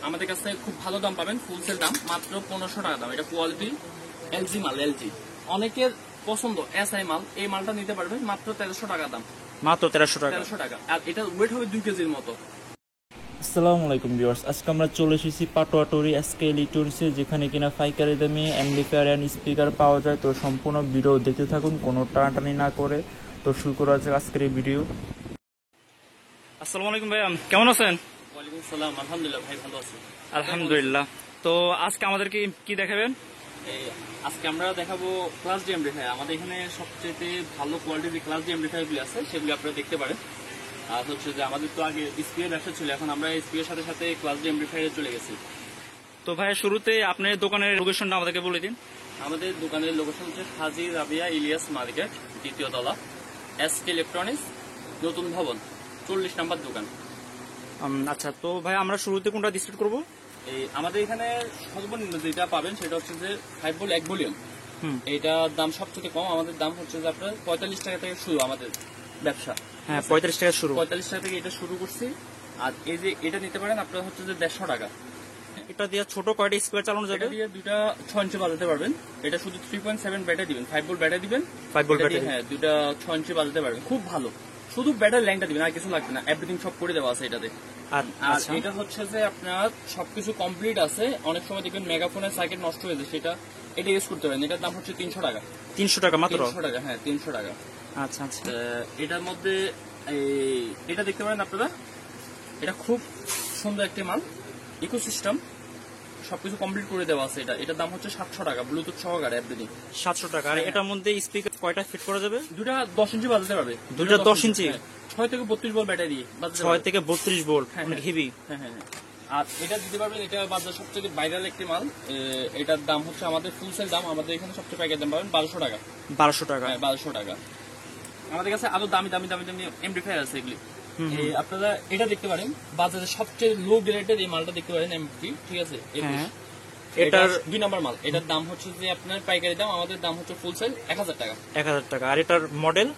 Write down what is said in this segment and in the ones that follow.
আমাদের কাছে খুব ভালো দাম পাবেন, ফুল সেল দাম মাত্র 1500 টাকা দাম। এটা কোয়ালিটি এলজি মাল, এলজি অনেকের পছন্দ এসআই মাল, এই মালটা নিতে পারবেন মাত্র 1300 টাকা দাম, মাত্র 1300 টাকা। 1300 টাকা। আর এটা ওয়েট হবে 2 কেজির মতো। আসসালামু আলাইকুম ভিউয়ার্স, আজকে আমরা চলে এসেছি পাটোয়াটরি এসকে ইলেকট্রনিক্সে, যেখানে কিনা পাইকারি দামে অ্যাম্পলিফায়ার অ্যান্ড স্পিকার পাওয়া যায়। তো সম্পূর্ণ ভিডিও দেখতে থাকুন, কোনো টানাটানি না করে। তো শুরু করা আছে আজকের এই ভিডিও। আসসালামু আলাইকুম ভাইয়া, কেমন আছেন? ওয়ালাইকুম সালাম, আলহামদুলিল্লাহ ভাই, ভালো আছি। আলহামদুলিল্লাহ। তো আজকে আমাদেরকে কি দেখাবেন? আজকে আমরা দেখাবো ক্লাস ডি এমপ্লিফায়ার। আমাদের এখানে সবচেয়ে ভালো কোয়ালিটির ক্লাস ডি এমপ্লিফায়ার গুলি আছে, সেগুলি আপনারা দেখতে পারেন। আর হচ্ছে যে আমাদের তো আগে স্পিয়ার ব্যবসা ছিল, এখন আমরা স্পিয়ার সাথে সাথে ক্লাস ডি এমপ্লিফায়ারে চলে গেছি। তো ভাইয়া শুরুতে আপনার দোকানের লোকেশনটা আমাদেরকে বলে দিন। আমাদের দোকানের লোকেশন হচ্ছে হাজী রাবিয়া ইলিয়াস মার্কেট, 2য় তলা, এসকে ইলেকট্রনিক্স, নতুন ভবন, 40 নম্বর দোকান। আচ্ছা, তো ভাই আমরা শুরুতে কোনটা ডিসপ্লে করবো? আমাদের এখানে সর্বনিম্ন যেটা পাবেন সেটা হচ্ছে যে 5 ভোল্ট 1 ভলিউম। এটার দাম সবচেয়ে কম, আমাদের দাম হচ্ছে যে আপনার 45 টাকা থেকে শুরু আমাদের ব্যবসা। হ্যাঁ, 45 টাকা শুরু। 45 টাকা থেকে এটা শুরু করছি। আর এই যে এটা নিতে পারেন আপনার হচ্ছে যে 150 টাকা। এটা দিয়ে ছোট কয়টা স্পিকার চালানো যাবে? এটা দিয়ে দুটা 6 ইঞ্চি বাজাতে পারবেন। এটা শুধু 3.7 ব্যাটারি দিবেন, 5 ভোল্ট ব্যাটারি দিবেন, 5 ভোল্ট ব্যাটারি। হ্যাঁ, দুটা 6 ইঞ্চি বাজাতে পারবেন, খুব ভালো। শুধু ব্যাটারি লাইনটা দিবেন, আর কিছু লাগবে না, এভরিথিং সব করে দেওয়া আছে এটাতে। আর এটা হচ্ছে যে আপনার সবকিছু কমপ্লিট আছে। অনেক সময় দেখবেন মেগাফোনের সার্কিট নষ্ট হয়ে যায়, সেটা এটা ইউজ করতে পারেন। এটার দাম হচ্ছে 300 টাকা। 300 টাকা মাত্র? 300 টাকা, হ্যাঁ 300 টাকা। আচ্ছা আচ্ছা। এটার মধ্যে এটা দেখতে পারেন আপনারা, এটা খুব সুন্দর একটি মাল, ইকোসিস্টেম সবকিছু কমপ্লিট করে দেওয়া আছে। এটার দাম হচ্ছে 700 টাকা, ব্লুটুথ সহকারে এভরিথিং। 700 টাকা। আর এটার মধ্যে স্পিকার কয়টা ফিট করা যাবে? দুটা 10 ইঞ্চি বাজাতে পারবে। দুটা 10 ইঞ্চি? 6 থেকে 32 ভোল্ট ব্যাটারি। 6 থেকে 32 ভোল্ট, অনেক হেভি। হ্যাঁ হ্যাঁ। আর এটা দিতে পারবেন, এটা বাজার সবথেকে ভাইরাল একটি মাল। এটার দাম হচ্ছে আমাদের ফুল সেল দাম, আমাদের এখানে সবচেয়ে পাইকারি দাম পাবেন 1200 টাকা। 1200 টাকা? হ্যাঁ, 1200 টাকা। আমাদের কাছে আরো দামি দামি দামি দামি এমপ্লিফায়ার আছে এগুলি। আপনারা এটা দেখতে পারেন, বাজারে সবচেয়ে লো গ্রেডের এই মালটা দেখতে পারেন, এমপি, ঠিক আছে? এটার 2 নম্বর মাল। এটার দাম হচ্ছে যে আপনার পাইকারি দাম, আমাদের দাম হচ্ছে ফুল সেল 1000 টাকা। 1000 টাকা। আর এটার মডেল?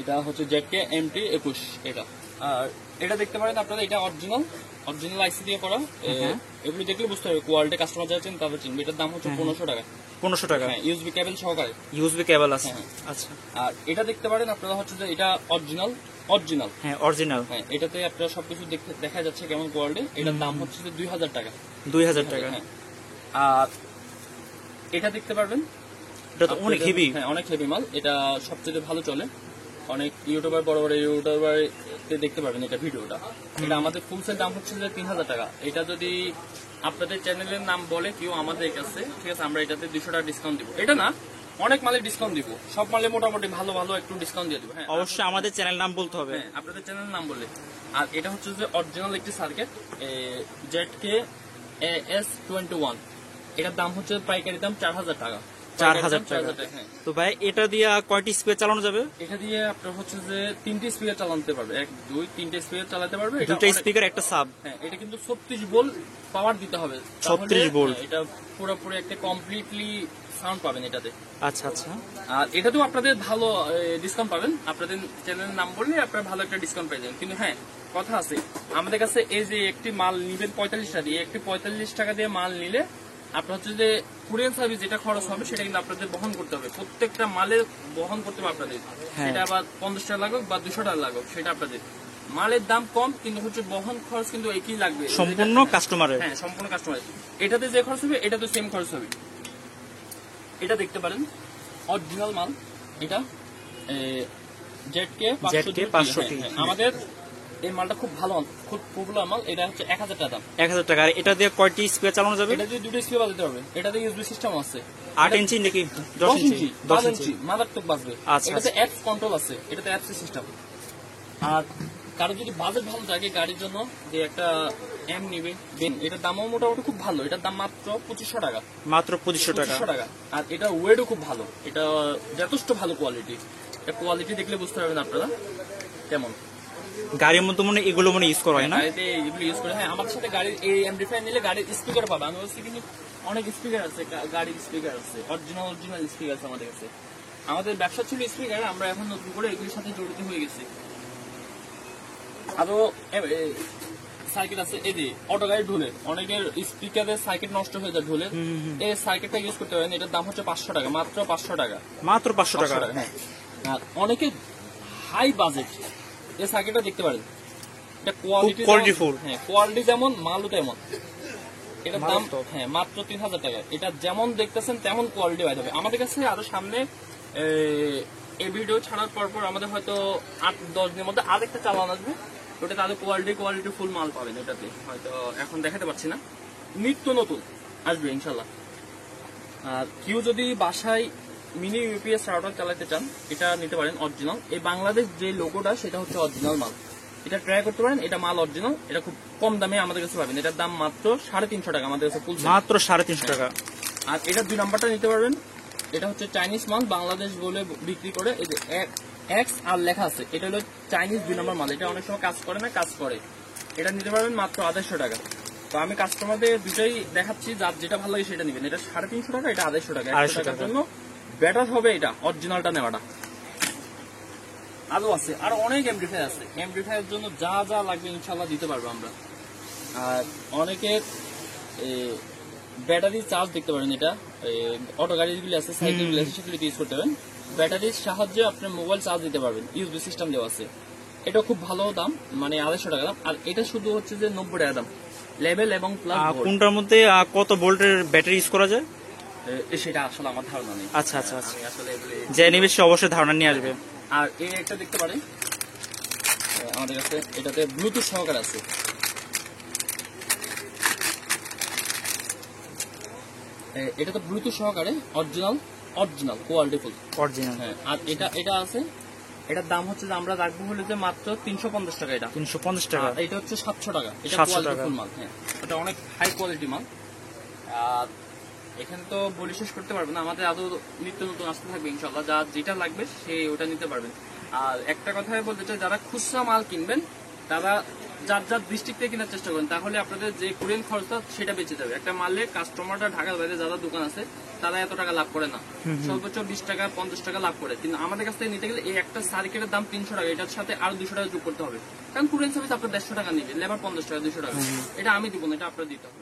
এটা হচ্ছে জেডকে এমটি 21 এটা। আর এটা দেখতে পারেন আপনারা, এটা অরিজিনাল আইসি দিয়ে করা। এগুলো দেখলে বুঝতে হবে কোয়ালিটি, কাস্টমার যাচ্ছেন তাদের চিনবে। এটার দাম হচ্ছে 1500 টাকা। 1500 টাকা? হ্যাঁ, ইউএসবি কেবল সহকারে। ইউএসবি কেবল আছে? আচ্ছা। আর এটা দেখতে পারেন আপনারা হচ্ছে যে এটা অরিজিনাল। হ্যাঁ, অরিজিনাল। হ্যাঁ, এটাতে আপনারা সবকিছু দেখা যাচ্ছে কেমন কোয়ালিটি। এটার দাম হচ্ছে যে 2000 টাকা। 2000 টাকা। হ্যাঁ। আর এটা দেখতে পারবেন, এটা তো অনেক হেভি। হ্যাঁ, অনেক হেভি মাল। এটা সবচেয়ে ভালো চলে, অনেক ইউটিউবার, বড় বড় ইউটিউবার দেখতে পারবেন এটা ভিডিওটা। এটা আমাদের ফুল সেল দাম হচ্ছে যে 3000 টাকা। এটা যদি আপনাদের চ্যানেলের নাম বলে কেউ আমাদের কাছে, ঠিক আছে, আমরা এটাতে 200 টাকা ডিসকাউন্ট দিব। এটা না, অনেক মালে ডিসকাউন্ট দিব, সব মালে মোটামুটি ভালো ভালো একটু ডিসকাউন্ট দিয়ে দিব। হ্যাঁ, অবশ্যই আমাদের চ্যানেল নাম বলতে হবে। হ্যাঁ, আপনাদের চ্যানেলের নাম বলে। আর এটা হচ্ছে যে অরিজিনাল একটি সার্কিট, জেডকে AS21। এটার দাম হচ্ছে পাইকারি দাম 4000 টাকা। 4000 টাকা। তো ভাই এটা দিয়ে কয়টি স্পিকার চালানো যাবে? এটা দিয়ে আপনার হচ্ছে যে 3টে স্পিকার চালাতে পারবে, 1 2 3টে স্পিকার চালাতে পারবে। দুটো স্পিকার, একটা সাব। হ্যাঁ, এটা কিন্তু 36 ভোল্ট পাওয়ার দিতে হবে। 36 ভোল্ট? এটা পুরোপুরি একটা কমপ্লিটলি সাউন্ড পাবেন এটাতে। আচ্ছা আচ্ছা। আর এটাতেও আপনাদের ভালো ডিসকাউন্ট পাবেন, আপনাদের চ্যানেলের নাম বললে আপনারা ভালো একটা ডিসকাউন্ট পেয়ে যাবেন। কিন্তু হ্যাঁ, কথা আছে, আমাদের কাছে এই যে একটি মাল নিবেন 45 টাকা দিয়ে, একটি 45 টাকা দিয়ে মাল নিলে আপনার হচ্ছে যে কুরিয়ার সার্ভিস যেটা খরচ হবে সেটা কিন্তু আপনাদের বহন করতে হবে। প্রত্যেকটা মালের বহন করতে হবে আপনাদের। সেটা আবার 50 টাকা লাগুক বা 200 টাকা লাগুক, সেটা আপনাদের। মালের দাম কম, কিন্তু হচ্ছে বহন খরচ কিন্তু একই লাগবে সম্পূর্ণ কাস্টমারের। হ্যাঁ, সম্পূর্ণ কাস্টমারের। এটাতে যে খরচ হবে এটাতে সেম খরচ হবে। এটা দেখতে পারেন অরিজিনাল মাল, এটা জেডকে 500। আমাদের এই মালটা খুব ভালো, খুব পপুলার মাল। এটা হচ্ছে 1000 টাকা দাম। 1000 টাকা। আর এটা দিয়ে কয়টি স্পিকার চালানো যাবে? এটা দিয়ে দুটো স্পিকার বাজাতে পারবে। এটাতে ইউএসবি সিস্টেম আছে। 8 ইঞ্চি নাকি 10 ইঞ্চি? 10 ইঞ্চি মারাত্মক বাজবে। আচ্ছা। এটাতে অ্যাপস কন্ট্রোল আছে, এটাতে অ্যাপস সিস্টেম। আর কারো যদি বাজেট ভালো থাকে গাড়ির জন্য, যে একটা এম নিবে, এটার দামও মোটামুটি খুব ভালো। এটার দাম মাত্র 2500 টাকা। মাত্র 2500 টাকা? আর এটা ওয়েটও খুব ভালো, এটা যথেষ্ট ভালো কোয়ালিটি। এটা কোয়ালিটি দেখলে বুঝতে পারবেন আপনারা কেমন। গাড়ির মধ্যে মনে এগুলো মনে ইউজ করা হয় না? গাড়িতে এগুলো ইউজ করে। হ্যাঁ, আমার সাথে গাড়ির এই এমপ্লিফায়ার নিলে গাড়ির স্পিকার পাবে। আমি বলছি কিন্তু অনেক স্পিকার আছে, গাড়ির স্পিকার আছে, অরিজিনাল স্পিকার আছে আমাদের কাছে। আমাদের ব্যবসা ছিল স্পিকার, আমরা এখন নতুন করে এগুলির সাথে জড়িত হয়ে গেছি। আরো সার্কিট আছে, এই যে অটো গাড়ি ঢোলে, অনেকের স্পিকারের সার্কিট নষ্ট হয়ে যায় ঢোলে, এই সার্কিটটা ইউজ করতে পারেন। এটার দাম হচ্ছে 500 টাকা, মাত্র 500 টাকা। মাত্র 500 টাকা। হ্যাঁ। আর অনেকে হাই বাজেট এই সার্কিটটা দেখতে পারেন, এটা কোয়ালিটি কোয়ালিটিফুল। হ্যাঁ, কোয়ালিটি যেমন মালও তেমন। এটার দাম হ্যাঁ মাত্র 3000 টাকা। এটা যেমন দেখতেছেন তেমন কোয়ালিটি পাওয়া যাবে আমাদের কাছে। আরো সামনে এই ভিডিও ছাড়ার পর আমাদের হয়তো 8-10 দিনের মধ্যে আরেকটা চালান আসবে, ওটা তাদের কোয়ালিটি ফুল মাল পাবেন। ওটাতে হয়তো এখন দেখাতে পারছি না, নিত্য নতুন আসবে ইনশাল্লাহ। আর কেউ যদি বাসায় মিনি ইউপিএস রাউটার চালাতে চান, এটা নিতে পারেন অরিজিনাল। এই বাংলাদেশ যে লোগোটা সেটা হচ্ছে অরিজিনাল মাল, এটা ট্রাই করতে পারেন। এটা মাল অরিজিনাল, এটা খুব কম দামে আমাদের কাছে পাবেন। এটার দাম মাত্র 350 টাকা আমাদের কাছে, ফুল মাত্র 350 টাকা। আর এটা 2 নাম্বারটা নিতে পারবেন, এটা হচ্ছে চাইনিজ মাল, বাংলাদেশ বলে বিক্রি করে। এই যে এক্স আর লেখা আছে, এটা হলো চাইনিজ 2 নাম্বার মাল। এটা অনেক সময় কাজ করে না, কাজ করে। এটা নিতে পারবেন মাত্র 250 টাকা। তো আমি কাস্টমারদের দুটোই দেখাচ্ছি, যার যেটা ভালো লাগে সেটা নেবেন। এটা 350 টাকা, এটা 250 টাকা। 100 টাকার জন্য বেটার হবে এটা অরিজিনালটা নেওয়াটা। আরো আছে, আরো অনেক এমপ্লিফায়ার আছে। এমপ্লিফায়ারের জন্য যা যা লাগবে ইনশাল্লাহ দিতে পারবো আমরা। আর অনেকের ব্যাটারি চার্জ দেখতে পারেন, এটা অটো গাড়িগুলি আছে, সাইকেলগুলি আছে, সেগুলি ইউজ করতে পারেন। ব্যাটারির সাহায্যে আপনার মোবাইল চার্জ দিতে পারবেন, ইউএসবি সিস্টেম দেওয়া আছে। এটা খুব ভালো দাম, মানে 250 টাকা দাম। আর এটা শুধু হচ্ছে যে 90 টাকা দাম, লেভেল এবং প্লাস। কোনটার মধ্যে কত ভোল্টের ব্যাটারি ইউজ করা যায় সেটা আসলে আমার ধারণা নেই। আচ্ছা আচ্ছা আচ্ছা, আমি আসলে যে নিবে সে অবশ্যই ধারণা নিয়ে আসবে। আর এই একটা দেখতে পারেন আমাদের কাছে, এটাতে ব্লুটুথ সহকারে আছে। এটা তো ব্লুটুথ সহকারে অরিজিনাল কোয়ালিটি ফুল অরিজিনাল। হ্যাঁ। আর এটা আছে, এটার দাম হচ্ছে যে আমরা রাখবো হলে যে মাত্র 350 টাকা। এটা 350 টাকা। এটা হচ্ছে 700 টাকা। এটা 700 কোয়ালিটি টাকা। ফুল মাল। হ্যাঁ, এটা অনেক হাই কোয়ালিটি মাল। আর এখানে তো বলে শেষ করতে পারবো না, আমাদের আদৌ নিত্য নতুন আসতে থাকবে ইনশাল্লাহ। যা যেটা লাগবে সে ওটা নিতে পারবেন। আর একটা কথাই বলতে চাই, যারা খুচরা মাল কিনবেন তারা যার ডিস্ট্রিক্ট থেকে কেনার চেষ্টা করেন, তাহলে আপনাদের যে কুরিয়ান খরচটা সেটা বেঁচে যাবে। একটা মালে কাস্টমাররা ঢাকার বাইরে যারা দোকান আছে তারা এত টাকা লাভ করে না, সর্বোচ্চ 20 টাকা 50 টাকা লাভ করে। কিন্তু আমাদের কাছ থেকে নিতে গেলে এই একটা সার্কিটের দাম 300 টাকা, এটার সাথে আরো 200 টাকা যোগ করতে হবে। কারণ কুরিয়ান সার্ভিস আপনার 150 টাকা নিবে, লেবার 50 টাকা 200 টাকা। এটা আমি দিব না, এটা আপনার দিতে হবে।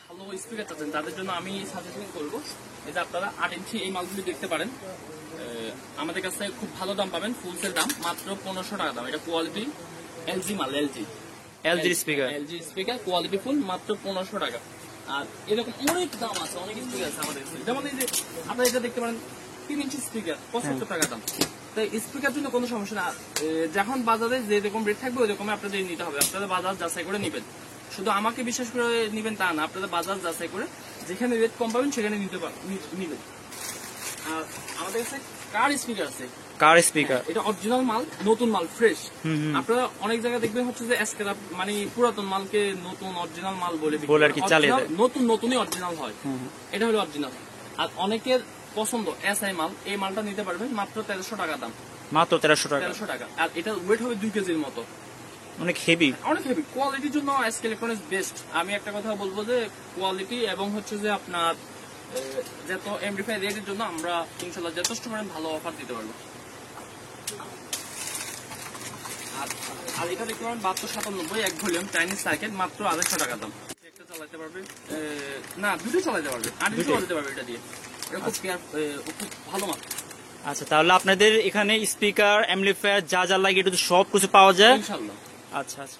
ভালো স্পিকার চাচ্ছেন তাদের জন্য আমি সাজেশন করবো, এই যে আপনারা 8 ইঞ্চি এই মালগুলি দেখতে পারেন। আমাদের কাছে খুব ভালো দাম পাবেন, ফুলসের দাম মাত্র 1500 টাকা দাম। এটা কোয়ালিটি এলজি মাল, এলজি স্পিকার কোয়ালিটি ফুল, মাত্র 1500 টাকা। আর এরকম অনেক দাম আছে, অনেক স্পিকার আছে আমাদের কাছে। যেমন এই যে আপনারা এটা দেখতে পারেন 3 ইঞ্চি স্পিকার, 75 টাকা দাম। তাই স্পিকার জন্য কোনো সমস্যা না। যখন বাজারে যে রকম রেট থাকবে ওই রকম আপনাদের নিতে হবে। আপনারা বাজার যাচাই করে নেবেন, শুধু আমাকে বিশ্বাস করে নিবেন তা না, আপনাদের বাজার যাচাই করে যেখানে রেট কম পাবেন সেখানে নিবেন। আর আমাদের কাছে কার স্পিকার আছে, কার স্পিকার। এটা অরিজিনাল মাল, নতুন মাল, ফ্রেশ। আপনারা অনেক জায়গায় দেখবেন হচ্ছে যে স্ক্র্যাপ, মানে পুরাতন মালকে নতুন অরিজিনাল মাল বলে আর কি চালিয়ে দেয়। নতুনই অরিজিনাল হয়, এটা হলো অরিজিনাল। আর অনেকের পছন্দ এসআই মাল, এই মালটা নিতে পারবেন মাত্র 1300 টাকা দাম, মাত্র 1300 টাকা। 1300 টাকা। আর এটা ওয়েট হবে 2 কেজির মতো, অনেক হেভি, অনেক হেভি। কোয়ালিটির জন্য এসকে ইলেকট্রনিক্স বেস্ট। আমি একটা কথা বলবো যে কোয়ালিটি এবং হচ্ছে যে আপনার যত এমপ্লিফাই রেটের জন্য আমরা ইনশাল্লাহ যথেষ্ট পরিমাণ ভালো অফার দিতে পারবো। আর এটা দেখতে পারেন 7297 1 ভলিউম চাইনিজ সার্কিট, মাত্র 250 টাকা দাম। একটা চালাতে পারবে, না দুটো চালাতে পারবে, 8 ইঞ্চি চালাতে পারবে এটা দিয়ে। এটা খুব খুব ভালো মাল। আচ্ছা, তাহলে আপনাদের এখানে স্পিকার, অ্যাম্পলিফায়ার যা যা লাগে এটা তো সব কিছু পাওয়া যায় ইনশাল্লাহ। আচ্ছা আচ্ছা।